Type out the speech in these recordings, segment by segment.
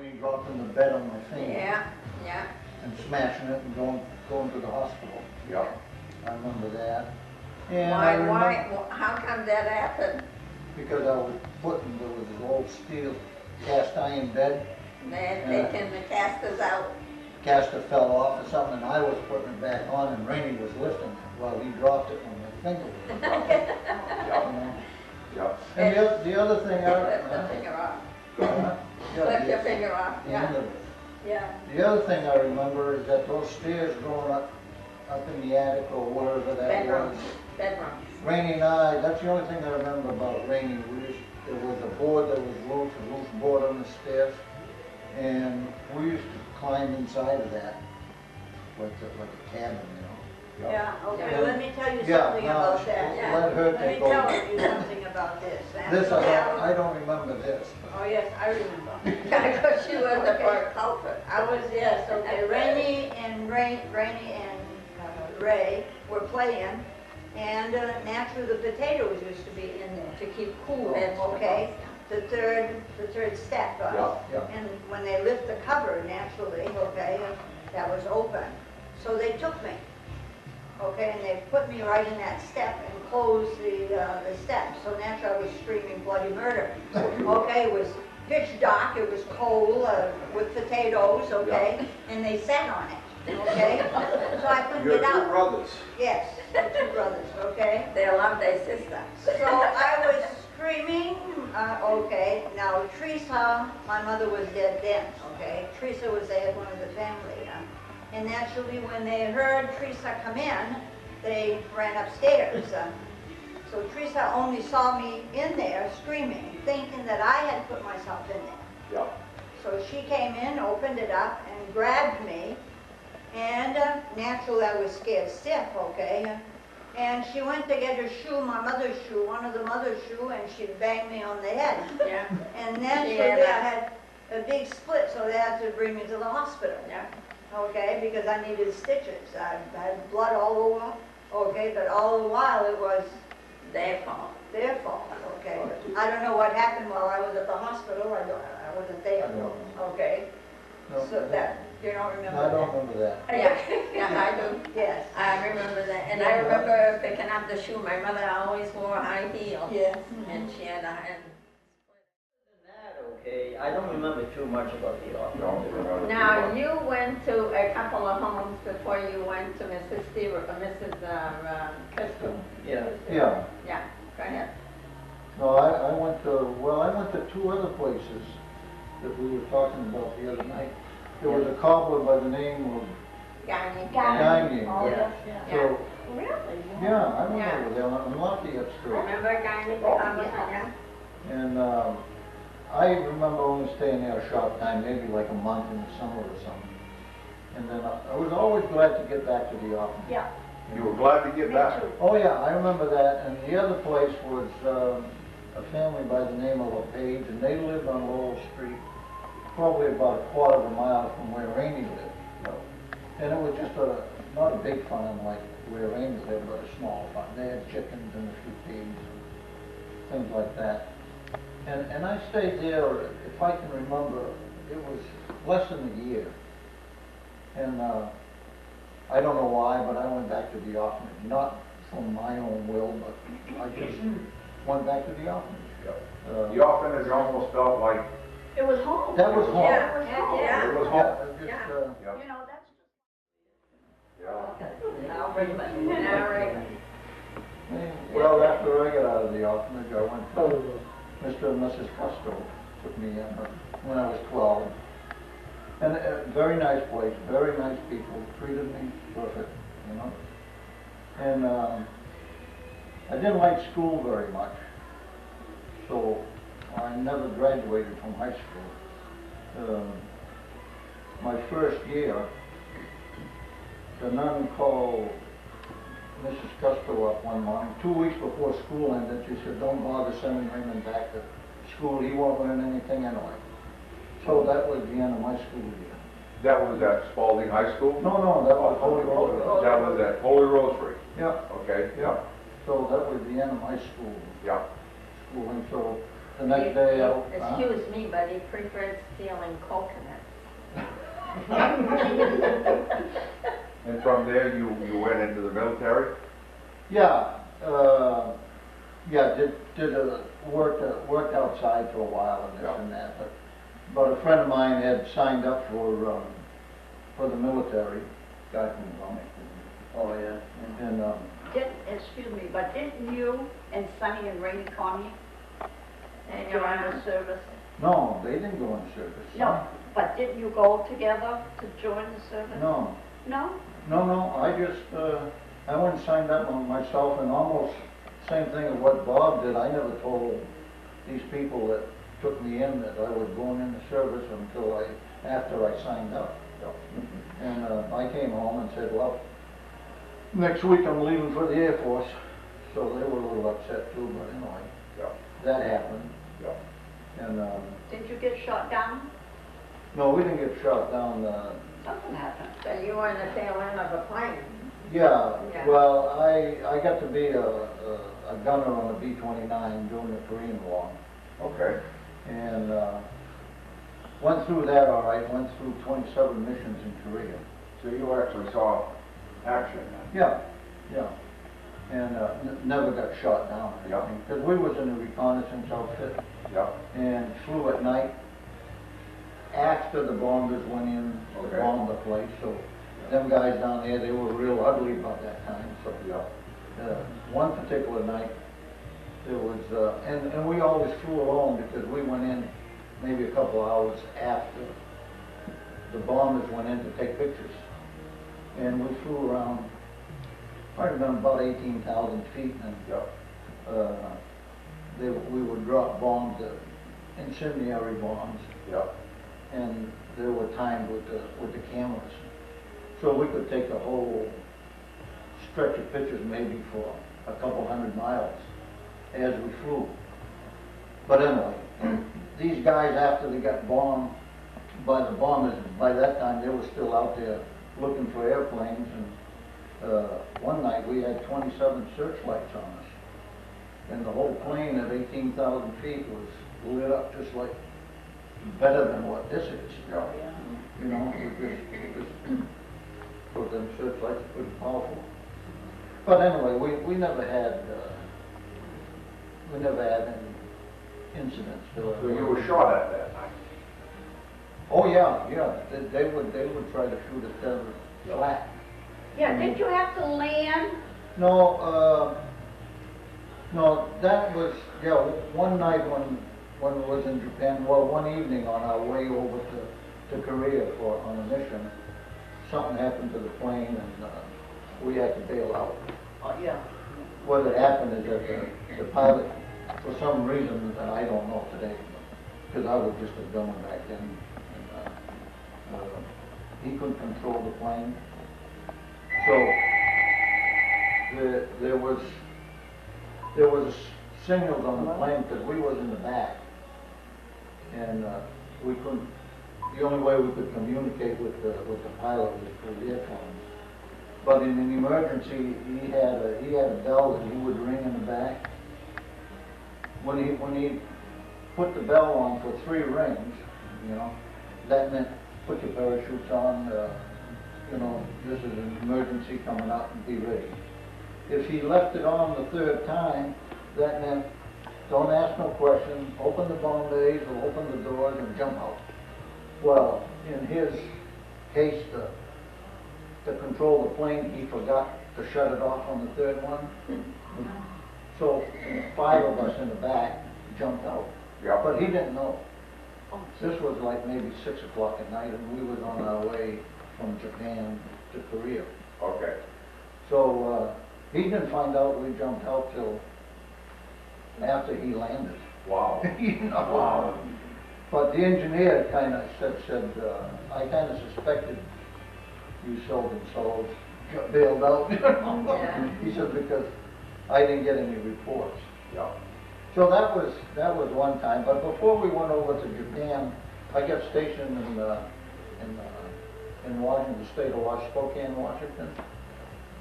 Rainy dropped in the bed on my finger. Yeah, yeah. And smashing it and going to the hospital. Yeah. I remember that. And How come that happened? Because I was putting, there was an old steel cast iron bed. They had taken the casters out. Caster fell off or something, and I was putting it back on, and Rainy was lifting it while he dropped it when my finger was dropped. Yeah. And the other thing Flip the finger off. Flip your finger off. Yeah. Yeah. The other thing I remember is that those stairs going up in the attic or wherever that was. Bedroom. Rainy and I, that's the only thing I remember about Rainy. There was a board that was loose, a loose board on the stairs, and we used to climb inside of that, like a cabin, you know. Yeah, okay, Yeah. let me tell you something about that. Yeah. Let her Let me take over. tell you something about this. This, I don't remember this. Oh, yes, I remember. Because she was the first culprit. I was, yes, okay, Rainy and Ray were playing, and naturally the potatoes used to be in there to keep cool, okay? The third step, Yeah. and when they lift the cover, naturally, okay, that was open. So they took me, okay, and they put me right in that step and closed the step. So naturally I was screaming bloody murder. Okay, it was pitch dark, it was cold with potatoes, okay, and they sat on it, okay? So I couldn't get out. Your two brothers. Yes, the two brothers, okay? They loved their sister. So I was screaming, okay. Now Teresa, my mother was dead then, okay? Teresa was the head one of the family, and naturally when they heard Teresa come in, they ran upstairs. So Teresa only saw me in there screaming, thinking that I had put myself in there. Yeah. So she came in, opened it up, and grabbed me, and naturally I was scared stiff, okay? And she went to get her shoe, my mother's shoe, one of the mother's shoe, and she banged me on the head. Yeah. And naturally I had a big split, so they had to bring me to the hospital. Yeah. Okay, because I needed stitches. I had blood all over, okay, but all the while it was Their fault. their fault, okay? I don't know what happened while I was at the hospital, I wasn't there, okay? No, So that, you don't remember I that? don't remember that. Yeah, I do. Yes. I remember that. And I remember picking up the shoe. My mother always wore high heels. Yes. And she had a Okay, I don't remember too much about the office. Now, you went to a couple of homes before you went to Mrs. Crystal. Yeah. Yeah. Yeah, go ahead. No, I went to two other places that we were talking about the other night. There was a cobbler by the name of Gagny. Gagny. Oh, Yeah. yes, yeah. So, Really? yeah, I remember there on Lafayette Street. Remember Gagny? Yeah. And I remember only staying there a short time, maybe like a month in the summer or something. And then I was always glad to get back to the office. Yeah. You were glad to get back. Oh yeah, I remember that. And the other place was a family by the name of LePage, and they lived on Lowell Street, probably about a quarter of a mile from where Rainy lived. And it was just not a big farm like where Rainy lived, but a small farm. They had chickens and a few pigs and things like that. And I stayed there, if I can remember, it was less than a year. And I don't know why, but I went back to the orphanage. Not from my own will, but I just went back to the orphanage. The orphanage almost felt like It was home. That was home. Yeah, it was home. Yeah. it was Yeah, home. it just, Yeah. You know, that's Yeah. Now, Raymond. Now, Raymond. well, after I got out of the orphanage, I went to Mr. and Mrs. Custo took me in when I was 12. And a very nice place, very nice people, treated me perfect, you know. And I didn't like school very much, so I never graduated from high school. My first year, the nun called Mrs. Custo up one morning, 2 weeks before school ended. She said, "Don't bother sending Raymond back to school. He won't learn anything anyway." So that was the end of my school year. That was at Spalding High School? No, that was Holy Rosary. That was at Holy Rosary. Yeah, Okay. yeah. So that was the end of my school. Yeah. Schooling. So the next day out. Excuse me, but he preferred stealing coconuts. And from there, you went into the military? Yeah, worked outside for a while and this and that, but a friend of mine had signed up for the military, guy from Wilmington. Oh, yeah. And, Excuse me, but didn't you and Sonny and Raymond Connie And join your the service? no, they didn't go in service. No, but didn't you go together to join the service? No, No? I just, I went and signed up on myself, and almost same thing as what Bob did. I never told these people that took me in that I was going in the service after I signed up. And I came home and said, well, next week I'm leaving for the Air Force. So they were a little upset too, but anyway, that happened. And Did you get shot down? no, we didn't get shot down. Something happened. So you were in the tail end of a plane. Yeah, Yeah. well, I got to be a gunner on a B-29 during the Korean War. Okay. And went through that all right, went through 27 missions in Korea. So you actually saw action then? Yeah. And never got shot down or Yeah. anything, because we was in a reconnaissance outfit Yeah. and flew at night after the bombers went in to Okay. bomb the place. So them guys down there, they were real ugly about that time. So Yeah. one particular night, there was, and we always flew alone because we went in maybe a couple hours after the bombers went in to take pictures. And we flew around, probably been about 18,000 feet, and we would drop bombs, incendiary bombs, and they were timed with the cameras. So we could take a whole stretch of pictures maybe for a couple 100 miles as we flew. But anyway, these guys, after they got bombed by the bombers, by that time they were still out there looking for airplanes, and one night we had 27 searchlights on us. And the whole plane at 18,000 feet was lit up just like better than what this is. You know, because them searchlights are pretty powerful. But anyway, we never had any incidents. So you were shot at that night? Oh yeah. They would try to shoot us down flat. Yeah, did you have to land? No, that was one night when we was in Japan. Well, one evening on our way over to Korea on a mission, something happened to the plane and we had to bail out. Oh, yeah. What had happened is that the pilot, for some reason that I don't know today, because I was just a gunner back then, and he couldn't control the plane. So there was signals on the plane because we was in the back, and we couldn't. The only way we could communicate with the pilot was through earphones. But in an emergency, he had a bell that he would ring in the back. When he put the bell on for 3 rings, that meant put your parachutes on. This is an emergency coming out, and be ready. If he left it on the 3rd time, that meant don't ask no questions, open the bomb bays or open the doors and jump out. Well, in his case, to control the plane, he forgot to shut it off on the 3rd one. So 5 of us in the back jumped out. Yeah. But he didn't know. This was like maybe 6 o'clock at night, and we was on our way from Japan to Korea. Okay. So he didn't find out we jumped out till after he landed. Wow. Wow. But the engineer kind of said, I kind of suspected you sold and souls got bailed out. Yeah. He said, because I didn't get any reports. Yeah. So that was one time. But before we went over to Japan, I got stationed in Washington, the state of Spokane, Washington.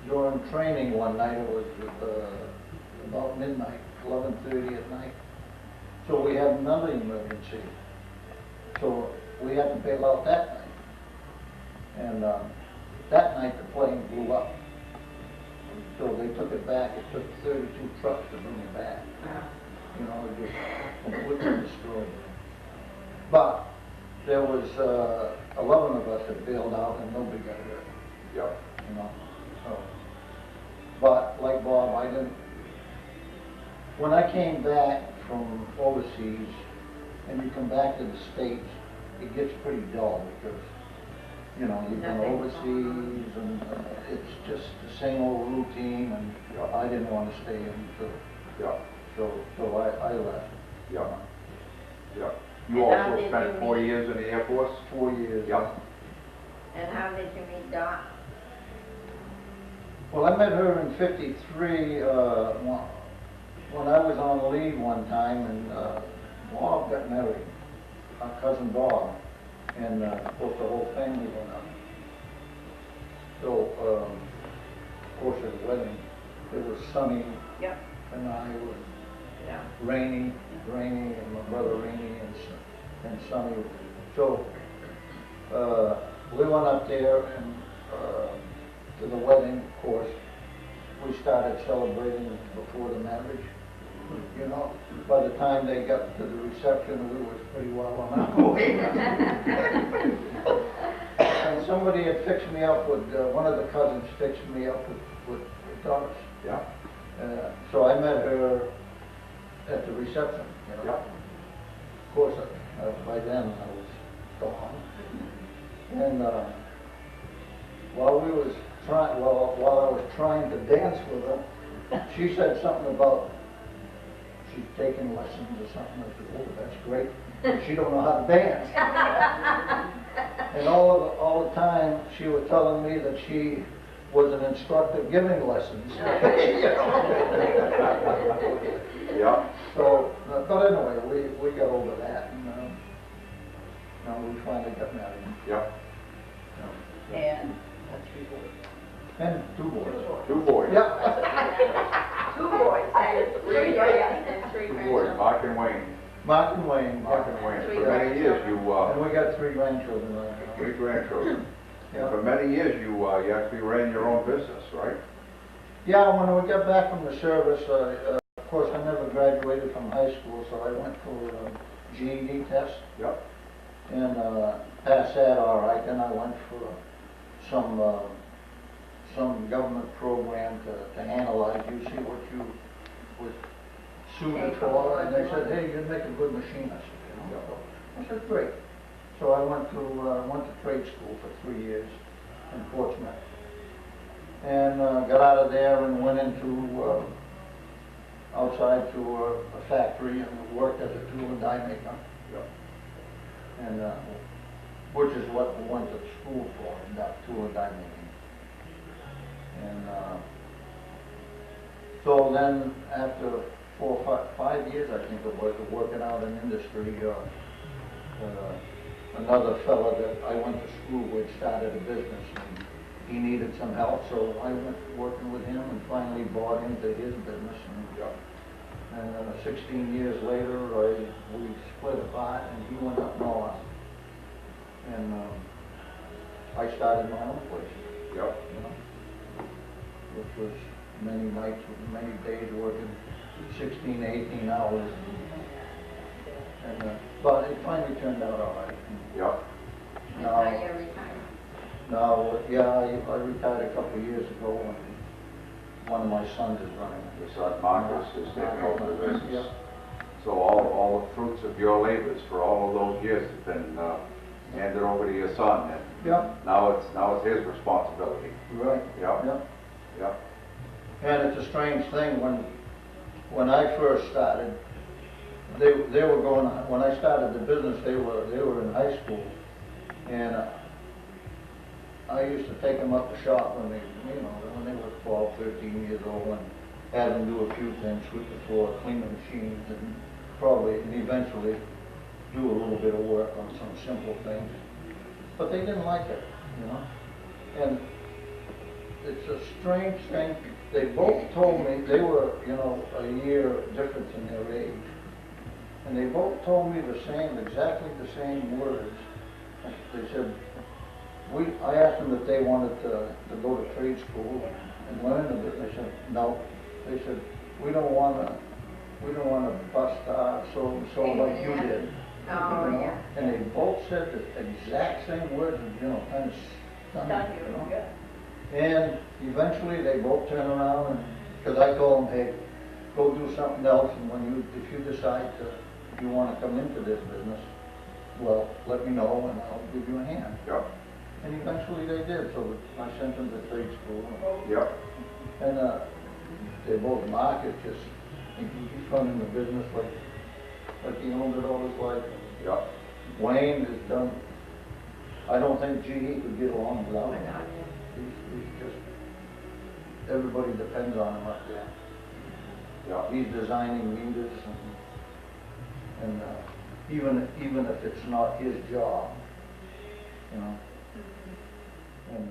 During training one night, it was about midnight, 11:30 at night, So we had another emergency. So we had to bail out that night. And that night the plane blew up. So they took it back. It took 32 trucks to bring it back. You know, it just completely destroyed it. But there was 11 of us that bailed out and nobody got hurt. Yep. You know, so. But like Bob, I didn't. When I came back from overseas, and you come back to the States, it gets pretty dull because, you know, you've been Nothing. overseas and it's just the same old routine, and I didn't want to stay in, Yep. so I left. Yep. Yep. You And how also did spent you 4 meet? years in the Air Force? 4 years. Yep. And how did you meet Dot? Well, I met her in '53 when I was on leave one time, and Bob got married, our cousin Bob, and of course the whole family went up. So, of course at the wedding, it was Sonny Yep. and I was Yeah. Rainy, and my brother Rainy and Sonny. So, we went up there and to the wedding, of course. We started celebrating before the marriage. You know, by the time they got to the reception, we was pretty well on our way. And somebody had fixed me up with, one of the cousins fixed me up with Doris. Yeah. So I met her at the reception, you know. Yeah. Of course, by then I was gone. And while I was trying to dance with her, she said something about she's taking lessons or something. I said, "Oh, that's great. She don't know how to dance." And all the time she was telling me that she was an instructor giving lessons. Yeah. So, but anyway, we got over that, and now we finally got married. Yeah. And that's 3 boys. And 2 boys. 2 boys. Yeah. 2 boys. And 3 grandchildren. and 3 2 boys, grandchildren. Mark and Wayne. Mark and Wayne. Mark and Wayne. Three For many years grandchildren. you, And we got 3 grandchildren right now. 3 grandchildren. Yeah. For many years you actually ran your own business, right? Yeah, when we got back from the service, of course, I never graduated from high school, so I went for a GED test Yep. and passed that all right. Then I went for some government program to analyze you, see what you was suited for. And they said, "Hey, you'd make a good machinist." You know? So I said, "Great." So I went to trade school for 3 years in Portsmouth, and got out of there and went into outside to a factory and worked as a tool and die maker, Yep. and which is what we went to school for, that tool and die making. And so then after 4 or 5 years, I think it was, working out in industry, another fella that I went to school with started a business, and he needed some help, so I went working with him and finally bought into his business. Yep. And 16 years later, we split apart, and he went up north, and I started my own place, Yep. you know, which was many nights, many days working 16, 18 hours. And, but it finally turned out all right. Yep. And now you're retired. Now, yeah, I retired a couple of years ago when one of my sons is running. Your son Marcus is taking over the business. Yeah. So all the fruits of your labors for all of those years have been handed over to your son, and Yeah, now it's his responsibility. right. Yep. Yeah. Yep. And it's a strange thing, when I first started, they were going, when I started the business, they were in high school, and I used to take them up the shop when they were 12, 13 years old, and have them do a few things, sweep the floor, clean the machines, and eventually do a little bit of work on some simple things. But they didn't like it, you know. And it's a strange thing. They both told me they were, a year difference in their age. And And they both told me exactly the same words. They said, I asked them if they wanted to go to trade school and learn a bit. They said, no. They said, we don't wanna bust so like you did. Oh, You know? yeah. And they both said the exact same words, you know, kind of stunning, you know. And eventually they both turned around and, because I told them, hey, go do something else, and if you decide you want to come into this business, well, let me know and I'll give you a hand. Yep, And eventually they did, so I sent them to trade school. yep, And they both market just, he's running the business like he owned it all his life. yep. Wayne has done, I don't think GE could get along without him. He's just, everybody depends on him up there. Yeah. He's designing meters and even if it's not his job, you know. And